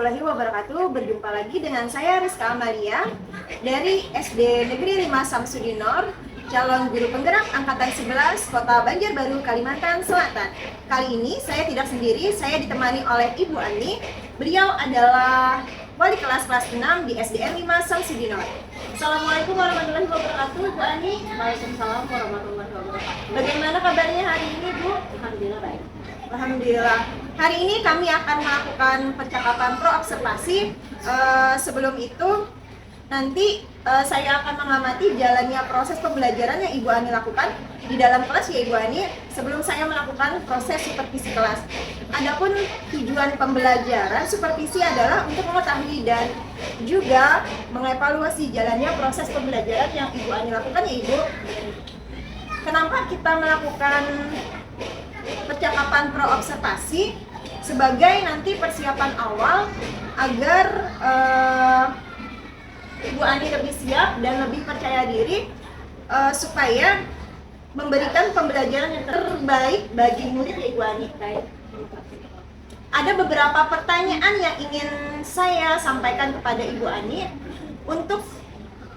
warahmatullahi wabarakatuh. Berjumpa lagi dengan saya Rizka Amalia dari SD Negeri 5 Samsudinor, calon guru penggerak angkatan 11 Kota Banjarbaru, Kalimantan Selatan. Kali ini saya tidak sendiri, saya ditemani oleh Ibu Ani. Beliau adalah wali kelas 6 di SDN 5 Samsudinor. Assalamualaikum warahmatullahi wabarakatuh, Bu Ani. Waalaikumsalam warahmatullahi wabarakatuh. Bagaimana kabarnya hari ini, Bu? Alhamdulillah baik. Alhamdulillah. Hari ini kami akan melakukan percakapan pro observasi. Sebelum itu, nanti saya akan mengamati jalannya proses pembelajaran yang Ibu Ani lakukan di dalam kelas ya Ibu Ani, sebelum saya melakukan proses supervisi kelas. Adapun tujuan pembelajaran supervisi adalah untuk mengetahui dan juga mengevaluasi jalannya proses pembelajaran yang Ibu Ani lakukan ya Ibu. Kenapa kita melakukan percakapan pro observasi? Sebagai nanti persiapan awal agar Ibu Ani lebih siap dan lebih percaya diri supaya memberikan pembelajaran yang terbaik bagi murid ya Ibu Ani. Baik. Ada beberapa pertanyaan yang ingin saya sampaikan kepada Ibu Ani. Untuk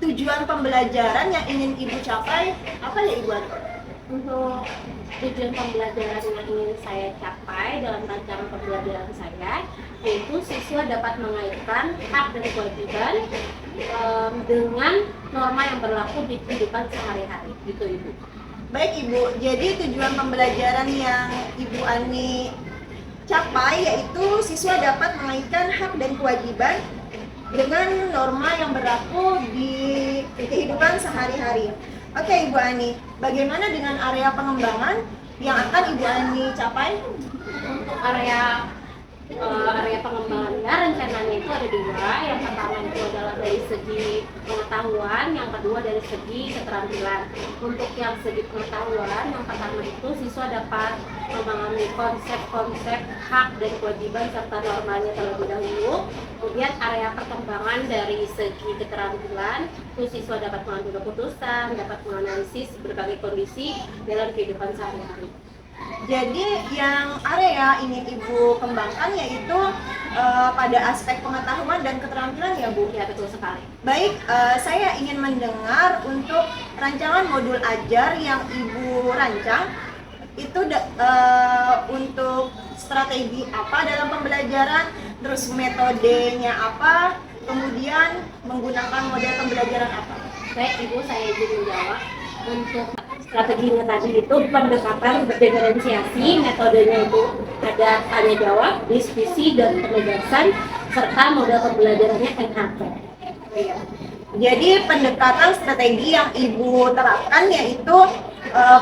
tujuan pembelajaran yang ingin Ibu capai, apa ya Ibu Ani? Untuk tujuan pembelajaran yang ingin saya capai dalam rancangan pembelajaran saya, yaitu siswa dapat mengaitkan hak dan kewajiban dengan norma yang berlaku di kehidupan sehari-hari, gitu Ibu. Baik Ibu, jadi tujuan pembelajaran yang Ibu Ani capai yaitu siswa dapat mengaitkan hak dan kewajiban dengan norma yang berlaku di kehidupan sehari-hari. Oke Ibu Ani, bagaimana dengan area pengembangan yang akan Ibu Ani capai? Untuk area pengembangannya rencananya itu ada dua. Yang pertama itu adalah dari segi pengetahuan, yang kedua dari segi keterampilan. Untuk yang segi pengetahuan, yang pertama itu siswa dapat memahami konsep-konsep hak dan kewajiban serta normanya terlebih dahulu. Kemudian area perkembangan dari segi keterampilan itu siswa dapat mengambil keputusan, dapat menganalisis berbagai kondisi dalam kehidupan sehari-hari. Jadi yang area ingin Ibu kembangkan yaitu pada aspek pengetahuan dan keterampilan ya Bu? Ya, betul sekali. Baik, saya ingin mendengar untuk rancangan modul ajar yang Ibu rancang itu untuk strategi apa dalam pembelajaran, terus metodenya apa, kemudian menggunakan model pembelajaran apa? Baik Ibu, saya izin menjawab. Untuk strateginya tadi itu pendekatan berdiferensiasi, metodenya itu ada tanya jawab, diskusi, dan penegasan, serta model pembelajarannya NHP. Jadi pendekatan strategi yang Ibu terapkan yaitu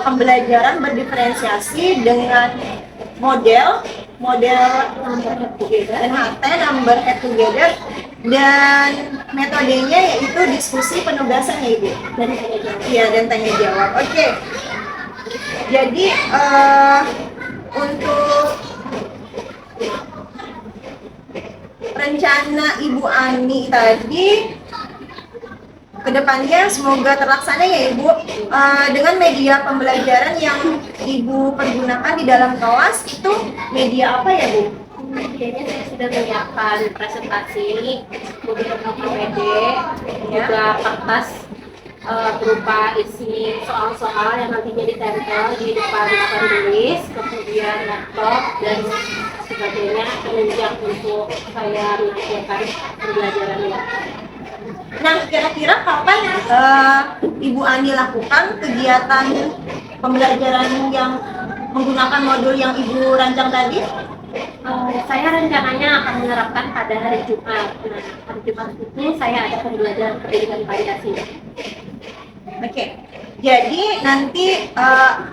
pembelajaran berdiferensiasi dengan model Number head together. NHT, number head together, dan metodenya yaitu diskusi penugasan ya Ibu. Dan tanya jawab. Iya, dan tanya jawab. Oke. Jadi untuk rencana Ibu Ani tadi kedepannya semoga terlaksana ya Ibu, dengan media pembelajaran yang Ibu pergunakan di dalam kelas itu media apa ya Bu? Medianya saya sudah menyiapkan presentasi, kemudian PPD, juga kertas berupa isi soal-soal yang nantinya ditempel di depan papan tulis, kemudian laptop dan sebagainya penunjang untuk saya melakukan pembelajarannya. Nah, kira-kira kapan Ibu Ani lakukan kegiatan pembelajaran yang menggunakan modul yang Ibu rancang tadi? Saya rencananya akan menerapkan pada hari Jumat. Nah, hari Jumat itu saya ada pembelajaran pendidikan Pancasila. Oke, jadi nanti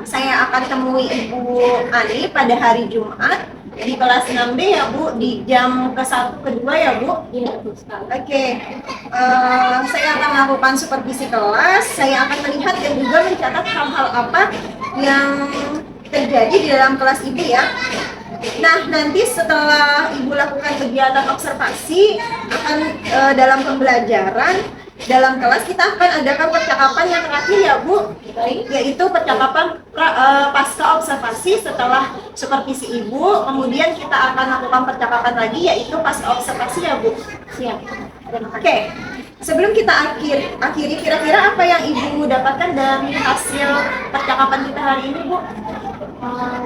saya akan temui Ibu Ani pada hari Jumat di kelas 6B ya Bu, di jam ke-1 ke-2 ya Bu? Iya, betul sekali. Oke, saya akan melakukan supervisi kelas, saya akan melihat dan juga mencatat hal-hal apa yang terjadi di dalam kelas Ibu ya. Nah, nanti setelah Ibu lakukan kegiatan observasi akan dalam pembelajaran, dalam kelas kita akan adakan percakapan yang terakhir ya Bu, yaitu percakapan pasca observasi setelah supervisi Ibu. Kemudian kita akan lakukan percakapan lagi yaitu pasca observasi ya Bu. Siap. Oke, sebelum kita akhiri, kira-kira apa yang Ibu dapatkan dari hasil percakapan kita hari ini Bu?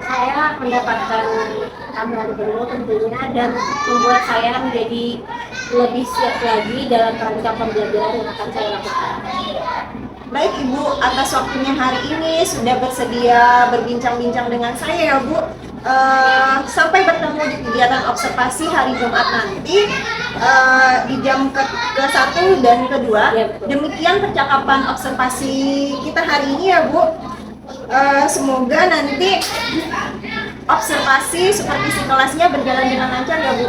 Saya mendapatkan tambahan ilmu tentunya dan membuat saya menjadi lebih siap lagi dalam rangka pembelajaran yang akan saya lakukan. Baik Ibu, atas waktunya hari ini sudah bersedia berbincang-bincang dengan saya ya Bu. Sampai bertemu di kegiatan observasi hari Jumat nanti di jam ke-1 dan kedua. Ya, betul. Demikian percakapan observasi kita hari ini ya Bu. Semoga nanti observasi supervisi kelasnya berjalan dengan lancar ya Bu.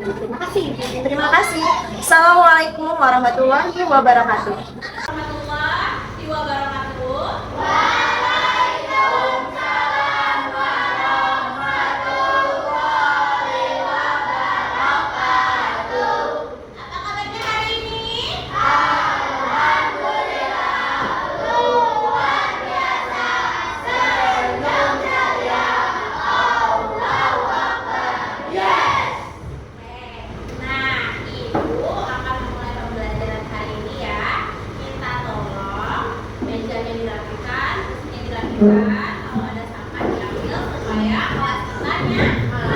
Terima kasih. Terima kasih. Assalamualaikum warahmatullahi wabarakatuh. Warahmatullahi wabarakatuh. Apa kabarnya hari ini? Nah, Ibu akan memulai pembelajaran hari ini ya. Minta tolong mejanya dirapikan, kursinya dirapikan, kalau ada sampah diambil supaya kelas kita nyaman.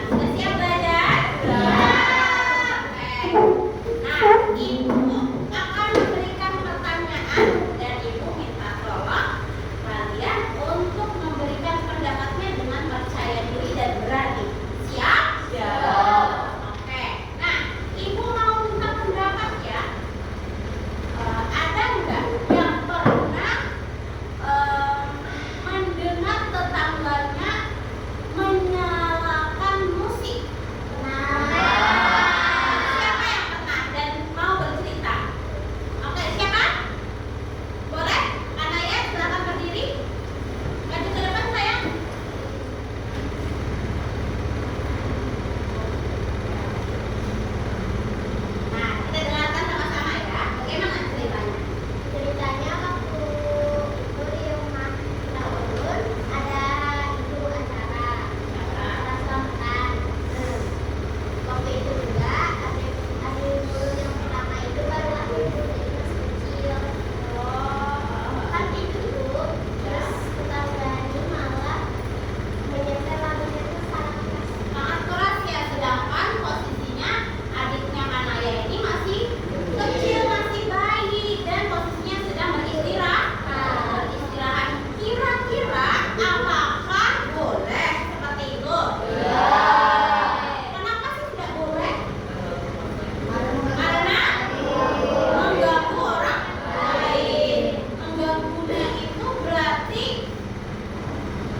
Sudah siap belajar? Oke. Nah, Ibu akan memberikan pertanyaan dan Ibu minta tolong kalian untuk memberikan pendapatnya dengan percaya diri dan berani. Siap? Siap. Oke. Nah, Ibu mau minta pendapat ya. Ada nggak yang pernah mendengar tetangganya menyalakan musik? Siapa yang pernah dan mau bercerita? Oke, siapa? Boleh? Anaya, silakan berdiri. Maju ke depan sayang. Nah, kita dengarkan sama-sama ya. Bagaimana ceritanya? Ceritanya waktu itu di rumah Tahun ada ibu acara selamatan. Waktu itu juga adik ibu yang pertama itu baru lahir, jadi masih kecil. Kan itu terus tetangganya malah menyetel lagunya itu sangat keras. Sangat keras ya, sedangkan posisinya adiknya Manaya ini masih kecil, masih bayi dan posisinya sedang beristirahat. Kira-kira apakah boleh seperti itu? Kenapa sih tidak boleh? Karena mengganggu orang lain. Mengganggunya itu berarti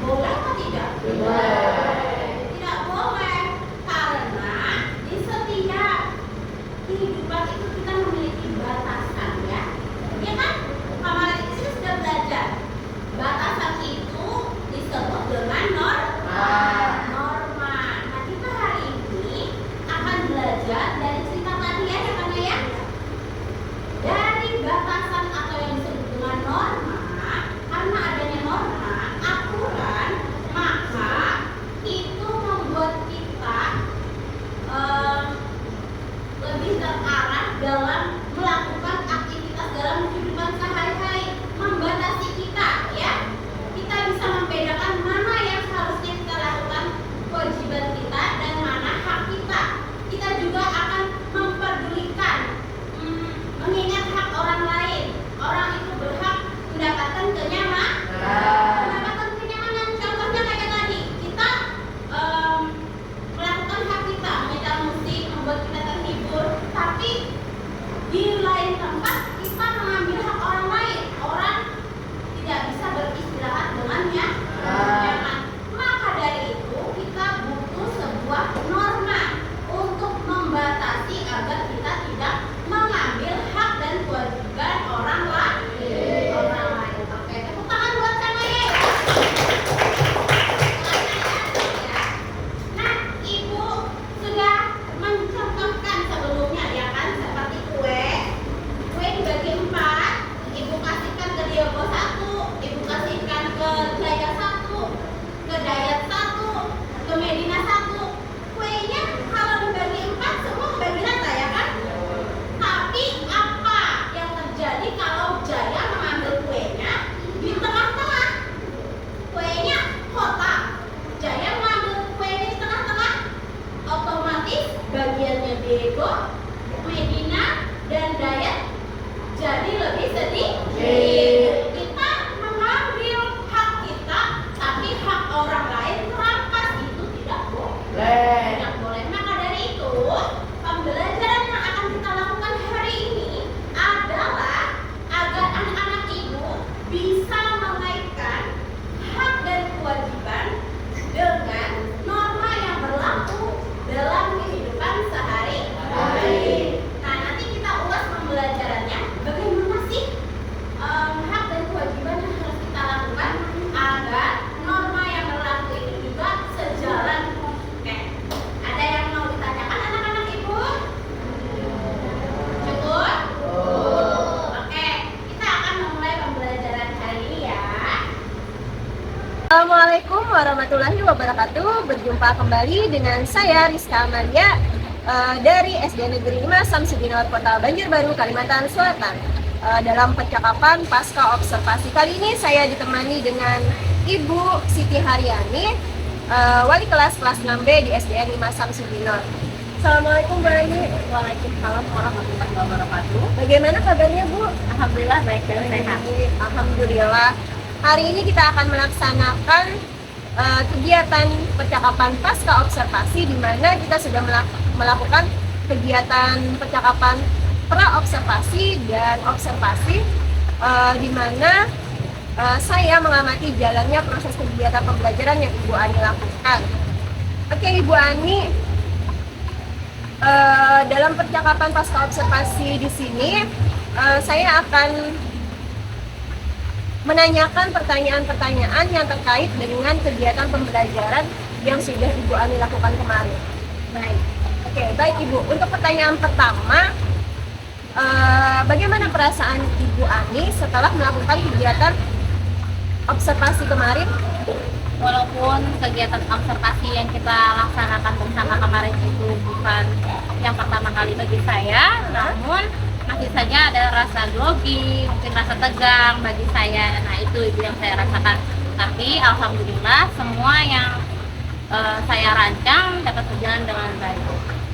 boleh atau tidak? Tidak boleh, karena di setiap kehidupan itu kita memiliki batasan ya. Ya kan? Kemarin itu sudah belajar. Batasan itu disebut dengan norma. Nah, kita hari ini akan belajar dari cerita tadi ya, ya. Dari batasan atau yang disebut dengan norma, karena adanya norma, aturan, maka itu membuat kita lebih terarah dalam melakukan aktivitas dalam kehidupan sehari-hari, membatasi kita ya. Kita bisa membedakan mana yang seharusnya kita lakukan kewajiban kita dan mana hak kita. Kita juga akan memperdulikan, mengingat hak orang lain. Orang itu berhak mendapatkan kenyamanan. Contohnya kayak tadi, kita melakukan hak kita, menyetel musik, membuat kita terhibur. Tapi di lain tempat kita mengambil hak orang lain. Orang tidak bisa beristirahat dengannya nyaman. Maka dari itu kita butuh sebuah norma untuk membatasi agar kita tidak mengambil hak dan kewajiban orang lain. Oke, tepuk tangan buat saya ya. Nah, Ibu sudah mencontohkan sebelumnya ya kan, seperti kue, warahmatullahi wabarakatuh. Berjumpa kembali dengan saya Rizka Amalia dari SD Negeri 5 Samsudinur Kota Banjarbaru, Kalimantan Selatan. Dalam percakapan pasca observasi kali ini saya ditemani dengan Ibu Siti Haryani, wali kelas 6B di SDN 5 Samsudinur. Assalamualaikum Bu Ani. Waalaikumsalam warahmatullahi wabarakatuh. Bagaimana kabarnya Bu? Alhamdulillah baik dan sehat. Alhamdulillah. Hari ini kita akan melaksanakan kegiatan percakapan pasca observasi, di mana kita sudah melakukan kegiatan percakapan pra observasi dan observasi, di mana saya mengamati jalannya proses kegiatan pembelajaran yang Ibu Ani lakukan. Oke Ibu Ani, dalam percakapan pasca observasi di sini saya akan menanyakan pertanyaan-pertanyaan yang terkait dengan kegiatan pembelajaran yang sudah Ibu Ani lakukan kemarin. Baik. Oke, baik Ibu. Untuk pertanyaan pertama, bagaimana perasaan Ibu Ani setelah melakukan kegiatan observasi kemarin? Walaupun kegiatan observasi yang kita laksanakan bersama kemarin itu bukan yang pertama kali bagi saya, namun masih saja ada rasa grogi, mungkin rasa tegang bagi saya. Nah itu yang saya rasakan. Tapi alhamdulillah semua yang saya rancang dapat berjalan dengan baik.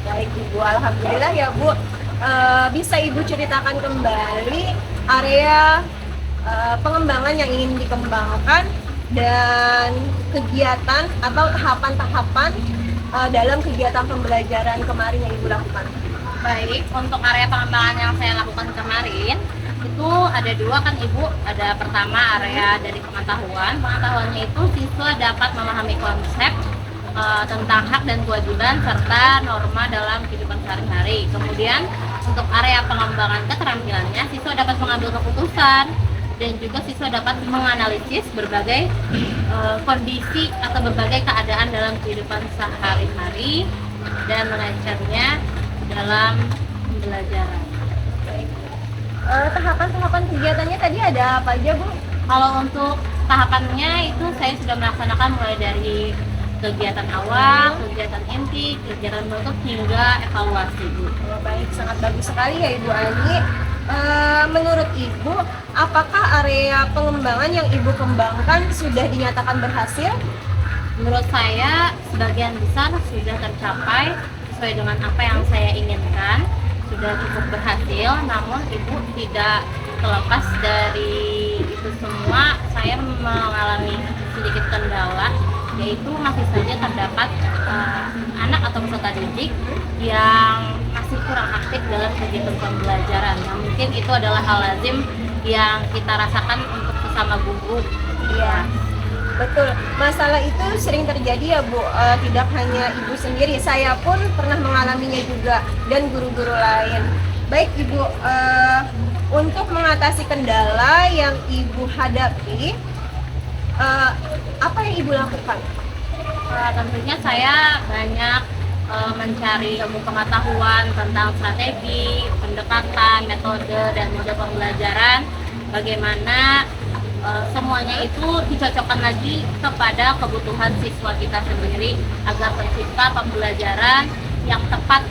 Baik Ibu, alhamdulillah ya Bu. Bisa Ibu ceritakan kembali area pengembangan yang ingin dikembangkan dan kegiatan atau tahapan-tahapan dalam kegiatan pembelajaran kemarin yang Ibu lakukan? Baik, untuk area pengembangan yang saya lakukan kemarin itu ada dua kan Ibu. Ada pertama area dari pengetahuan. Pengetahuannya itu siswa dapat memahami konsep tentang hak dan kewajiban serta norma dalam kehidupan sehari-hari. Kemudian untuk area pengembangan keterampilannya, siswa dapat mengambil keputusan dan juga siswa dapat menganalisis berbagai kondisi atau berbagai keadaan dalam kehidupan sehari-hari dan mengajarnya dalam pembelajaran. Tahapan-tahapan kegiatannya tadi ada apa aja Bu? Kalau untuk tahapannya itu saya sudah melaksanakan mulai dari kegiatan awal, kegiatan inti, kegiatan penutup hingga evaluasi Bu. Baik, sangat bagus sekali ya Ibu Ani. Menurut Ibu, apakah area pengembangan yang Ibu kembangkan sudah dinyatakan berhasil? Menurut saya sebagian besar sudah tercapai sesuai dengan apa yang saya inginkan, sudah cukup berhasil. Namun Ibu tidak terlepas dari itu semua, saya mengalami sedikit kendala, yaitu masih saja terdapat anak atau peserta didik yang masih kurang aktif dalam kegiatan pembelajaran. Nah, mungkin itu adalah hal lazim yang kita rasakan untuk sesama guru. Iya, betul. Masalah itu sering terjadi ya Bu, tidak hanya Ibu sendiri, saya pun pernah mengalaminya juga dan guru-guru lain. Baik Ibu, untuk mengatasi kendala yang Ibu hadapi, apa yang Ibu lakukan? Tentunya saya banyak mencari ilmu pengetahuan tentang strategi, pendekatan, metode, dan model pembelajaran. Bagaimana semuanya itu dicocokkan lagi kepada kebutuhan siswa kita sendiri agar tercipta pembelajaran yang tepat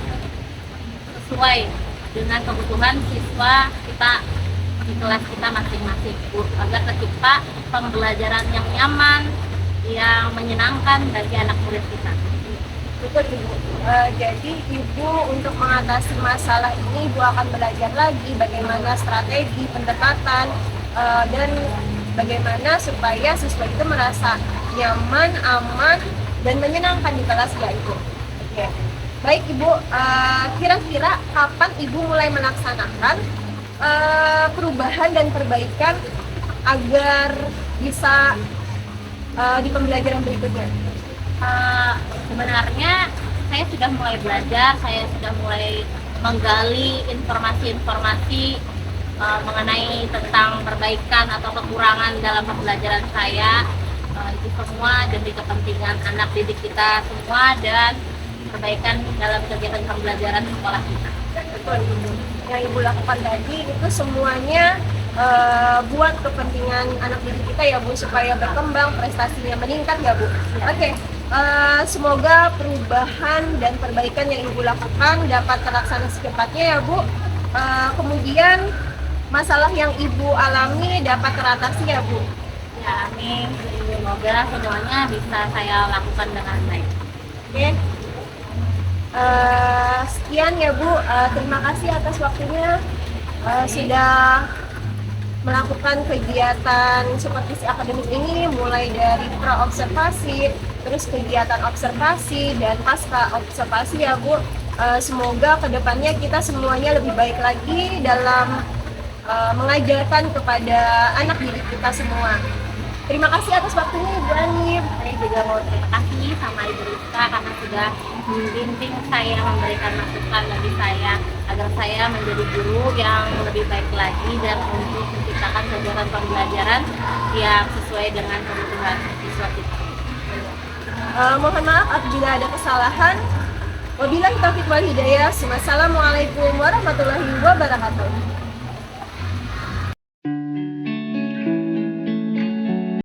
sesuai dengan kebutuhan siswa kita di kelas kita masing-masing, agar tercipta pembelajaran yang nyaman, yang menyenangkan bagi anak murid kita. Betul Ibu. Jadi Ibu untuk mengatasi masalah ini Ibu akan belajar lagi bagaimana strategi, pendekatan, dan bagaimana supaya siswa itu merasa nyaman, aman, dan menyenangkan di kelas ya Ibu. Oke. Baik Ibu, kira-kira kapan Ibu mulai melaksanakan perubahan dan perbaikan agar bisa di pembelajaran berikutnya? Sebenarnya saya sudah mulai belajar, saya sudah mulai menggali informasi-informasi mengenai tentang perbaikan atau kekurangan dalam pembelajaran saya. Itu semua demi kepentingan anak didik kita semua dan perbaikan dalam kegiatan pembelajaran sekolah kita. Betul Ibu. Yang Ibu lakukan tadi itu semuanya buat kepentingan anak didik kita ya Bu, supaya berkembang, prestasinya meningkat ya Bu. Oke, semoga perubahan dan perbaikan yang Ibu lakukan dapat terlaksana secepatnya ya Bu. Kemudian masalah yang Ibu alami dapat teratasi ya Bu. Ya, amin. Semoga semuanya bisa saya lakukan dengan baik. Oke. Sekian ya Bu. Terima kasih atas waktunya. Sudah melakukan kegiatan seperti si akademik ini, mulai dari pra observasi, terus kegiatan observasi dan pasca observasi ya Bu. Semoga kedepannya kita semuanya lebih baik lagi dalam mengajarkan kepada anak didik kita semua. Terima kasih atas waktunya Ibu Anip. Saya juga mau terima kasih sama Ibu Rizka karena sudah membimbing saya, memberikan masukan bagi saya agar saya menjadi guru yang lebih baik lagi dan untuk menciptakan kegiatan pembelajaran yang sesuai dengan kebutuhan siswa kita. Mohon maaf apabila ada kesalahan. Wabillahi taufiq wal hidayah. Wassalamualaikum warahmatullahi wabarakatuh.